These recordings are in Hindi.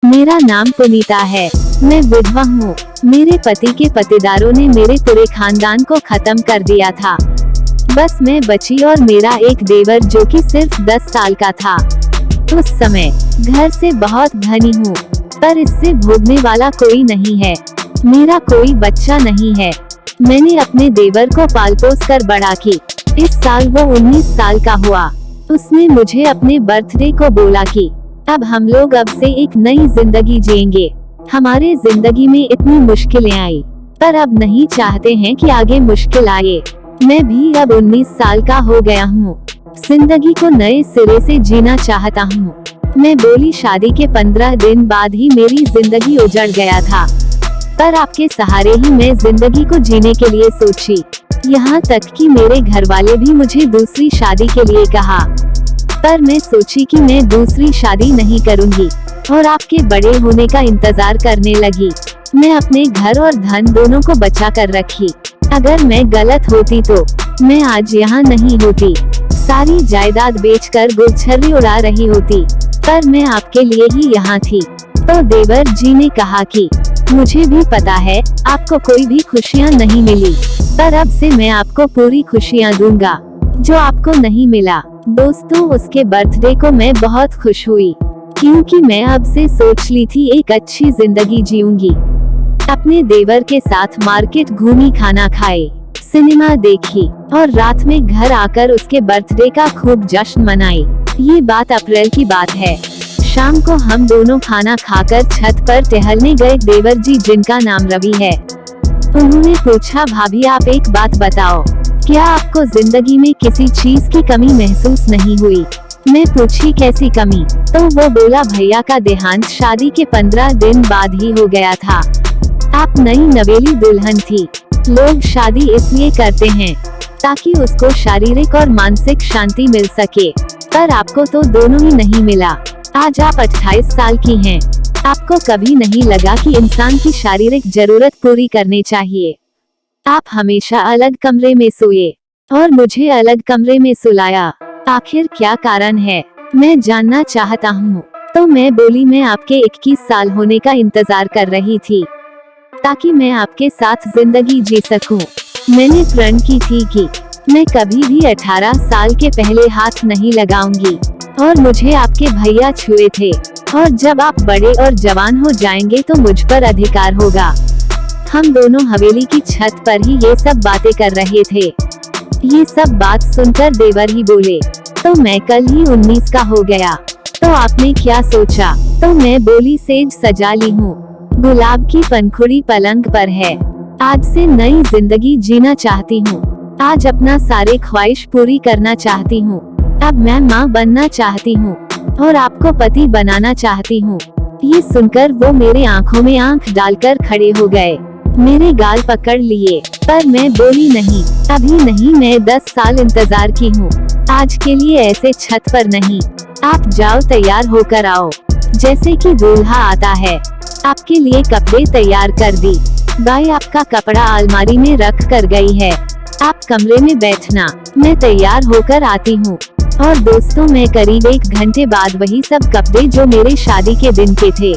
मेरा नाम पुनीता है। मैं विधवा हूँ। मेरे पति के पतिदारों ने मेरे पूरे खानदान को खत्म कर दिया था। बस मैं बची और मेरा एक देवर जो कि सिर्फ 10 साल का था। उस समय घर से बहुत धनी हूँ, पर इससे भोगने वाला कोई नहीं है। मेरा कोई बच्चा नहीं है। मैंने अपने देवर को पाल पोस कर बड़ा की। इस साल वो 19 साल का हुआ। उसने मुझे अपने बर्थडे को बोला कि अब हम लोग अब से एक नई जिंदगी जिएंगे। हमारे जिंदगी में इतनी मुश्किलें आई, पर अब नहीं चाहते हैं कि आगे मुश्किल आए। मैं भी अब 19 साल का हो गया हूँ। जिंदगी को नए सिरे से जीना चाहता हूँ। मैं बोली। शादी के 15 दिन बाद ही मेरी जिंदगी उजड़ गया था, पर आपके सहारे ही मैं जिंदगी को जीने के लिए सोची। यहाँ तक कि मेरे घर वाले भी मुझे दूसरी शादी के लिए कहा, पर मैं सोची कि मैं दूसरी शादी नहीं करूँगी और आपके बड़े होने का इंतजार करने लगी। मैं अपने घर और धन दोनों को बचा कर रखी। अगर मैं गलत होती तो मैं आज यहाँ नहीं होती। सारी जायदाद बेचकर गुलछर्री उड़ा रही होती, पर मैं आपके लिए ही यहाँ थी। तो देवर जी ने कहा कि मुझे भी पता है आपको कोई भी खुशियाँ नहीं मिली, पर अब से मैं आपको पूरी खुशियाँ दूंगा जो आपको नहीं मिला। दोस्तों, उसके बर्थडे को मैं बहुत खुश हुई, क्योंकि मैं अब से सोच ली थी एक अच्छी जिंदगी जीऊंगी। अपने देवर के साथ मार्केट घूमी, खाना खाए, सिनेमा देखी और रात में घर आकर उसके बर्थडे का खूब जश्न मनाई। ये बात अप्रैल की बात है। शाम को हम दोनों खाना खाकर छत पर टहलने गए। देवर जी, जिनका नाम रवि है, उन्होंने पूछा, भाभी आप एक बात बताओ, क्या आपको जिंदगी में किसी चीज की कमी महसूस नहीं हुई? मैं पूछी, कैसी कमी? तो वो बोला, भैया का देहांत शादी के 15 दिन बाद ही हो गया था। आप नई नवेली दुल्हन थी। लोग शादी इसलिए करते हैं ताकि उसको शारीरिक और मानसिक शांति मिल सके, पर आपको तो दोनों ही नहीं मिला। आज आप 28 साल की हैं। आपको कभी नहीं लगा कि इंसान की शारीरिक जरूरत पूरी करनी चाहिए। आप हमेशा अलग कमरे में सोए और मुझे अलग कमरे में सुलाया। आखिर क्या कारण है? मैं जानना चाहता हूँ। तो मैं बोली, मैं आपके 21 साल होने का इंतजार कर रही थी ताकि मैं आपके साथ जिंदगी जी सकूं। मैंने प्रण की थी कि मैं कभी भी 18 साल के पहले हाथ नहीं लगाऊंगी, और मुझे आपके भैया छुए थे, और जब आप बड़े और जवान हो जाएंगे तो मुझ पर अधिकार होगा। हम दोनों हवेली की छत पर ही ये सब बातें कर रहे थे। ये सब बात सुनकर देवर ही बोले, तो मैं कल ही 19 का हो गया, तो आपने क्या सोचा? तो मैं बोली, सेज सजा ली हूँ, गुलाब की पंखुड़ी पलंग पर है। आज से नई जिंदगी जीना चाहती हूँ। आज अपना सारे ख्वाहिश पूरी करना चाहती हूँ। अब मैं माँ बनना चाहती हूँ और आपको पति बनाना चाहती हूँ। ये सुनकर वो मेरे आँखों में आँख डालकर खड़े हो गए, मेरे गाल पकड़ लिए, पर मैं बोली, नहीं, अभी नहीं, मैं 10 साल इंतजार की हूँ। आज के लिए ऐसे छत पर नहीं। आप जाओ, तैयार होकर आओ, जैसे कि दूल्हा आता है। आपके लिए कपड़े तैयार कर दी। बाई आपका कपड़ा अलमारी में रख कर गई है। आप कमरे में बैठना, मैं तैयार होकर आती हूँ। और दोस्तों, मैं करीब 1 घंटे बाद वही सब कपड़े जो मेरे शादी के दिन के थे,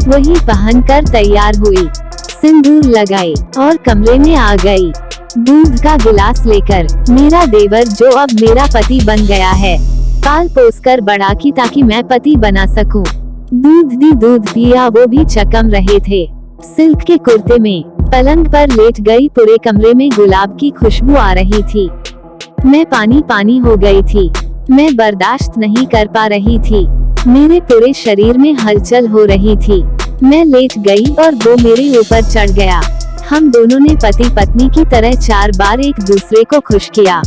वही पहनकर तैयार हुई, सिंदूर लगाई और कमरे में आ गई। दूध का गिलास लेकर मेरा देवर, जो अब मेरा पति बन गया है, पाल पोस कर बड़ा की ताकि मैं पति बना सकूं। दूध दी, दूध पिया, वो भी चकम रहे थे। सिल्क के कुर्ते में पलंग पर लेट गई। पूरे कमरे में गुलाब की खुशबू आ रही थी। मैं पानी पानी हो गई थी। मैं बर्दाश्त नहीं कर पा रही थी। मेरे पूरे शरीर में हलचल हो रही थी। मैं लेट गई और वो मेरे ऊपर चढ़ गया। हम दोनों ने पति पत्नी की तरह 4 बार एक दूसरे को खुश किया।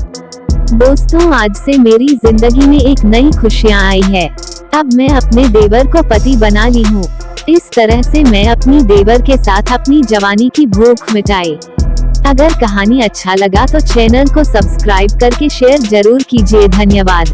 दोस्तों, आज से मेरी जिंदगी में एक नई खुशियाँ आई है। अब मैं अपने देवर को पति बना ली हूँ। इस तरह से मैं अपनी देवर के साथ अपनी जवानी की भूख मिटाई। अगर कहानी अच्छा लगा तो चैनल को सब्सक्राइब करके शेयर जरूर कीजिए। धन्यवाद।